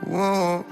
Yeah.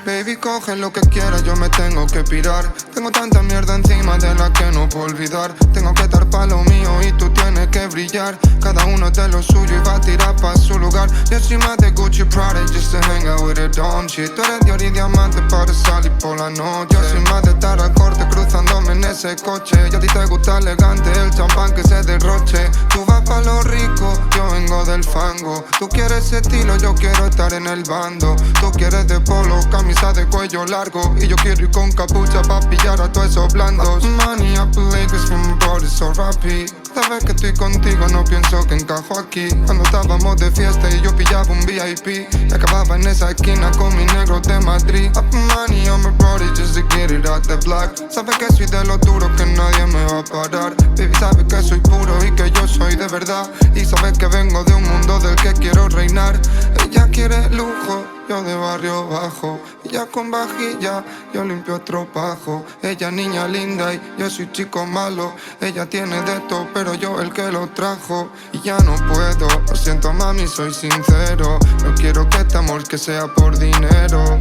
Baby, coge lo que quieras, yo me tengo que pirar. Tengo tanta mierda encima de la que no puedo olvidar. Tengo que estar pa' lo mío y tú tienes que brillar. Cada uno de lo suyo y va a tirar pa' su lugar. Yo soy más de Gucci Prada just to hang out with a dumb shit. Tú eres de oro y diamante para salir por la noche. Yo soy más de estar al corte cruzándome en ese coche. Y a ti te gusta elegante el champán que se derroche. Tú vas pa' lo rico, yo vengo del fango. Tú quieres ese estilo, yo quiero estar en el bando. Tú quieres de polo, camisa de cuello largo. Y yo quiero ir con capucha pa' pillar a todos esos blandos. Money up Lakers from my body so rapid. La vez que estoy contigo no pienso que encajo aquí. Cuando estábamos de fiesta y yo pillaba un VIP y acababa en esa esquina con mi negro de Madrid. Up money on my body just to get it out the black. Sabes que soy de los duros que nadie me va a parar. Baby, sabes que soy puro y que yo soy de verdad. Y sabes que vengo de un mundo del que quiero reinar. Ella quiere lujo, yo de barrio bajo. Ella con vajilla, yo limpio otro pajo. Ella niña linda y yo soy chico malo. Ella tiene de todo, pero yo el que lo trajo. Y ya no puedo, lo siento mami, soy sincero. No quiero que este amor que sea por dinero.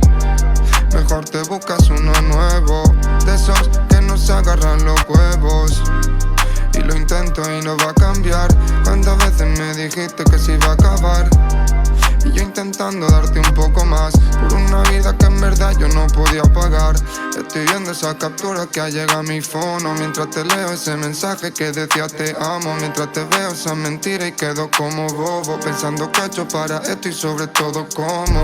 Mejor te buscas uno nuevo, de esos que no se agarran los huevos. Y lo intento y no va a cambiar. ¿Cuántas veces me dijiste que se iba a acabar? Y yo intentando darte un poco más por una vida que en verdad yo no podía pagar. Estoy viendo esa captura que ha llegado a mi fono mientras te leo ese mensaje que decía te amo. Mientras te veo esa mentira y quedo como bobo, pensando que he hecho para esto y sobre todo cómo.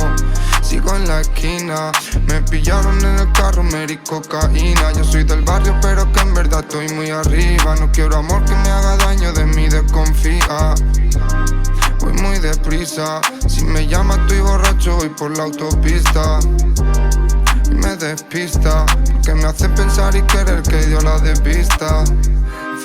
Sigo en la esquina, me pillaron en el carro, Mary cocaína. Yo soy del barrio pero que en verdad estoy muy arriba. No quiero amor que me haga daño, de mí desconfía. Voy muy deprisa, si me llamas estoy borracho, voy por la autopista. Y me despista, porque me hace pensar y querer que dio la de vista.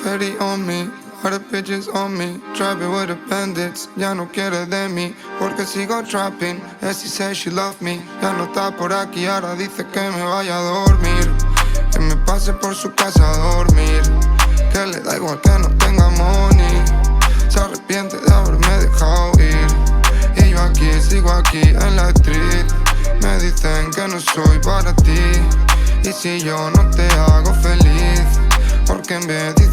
Ferry on me, all the bitches on me, driving with the bandits. Ya no quiere de mí, porque sigo trapping. She says she love me, ya no está por aquí, ahora dice que me vaya a dormir. Que me pase por su casa a dormir, que le da igual que no tenga money. Se arrepiente de haberme dejado ir. Y yo aquí, sigo aquí en la street. Me dicen que no soy para ti. Y si yo no te hago feliz, porque me dicen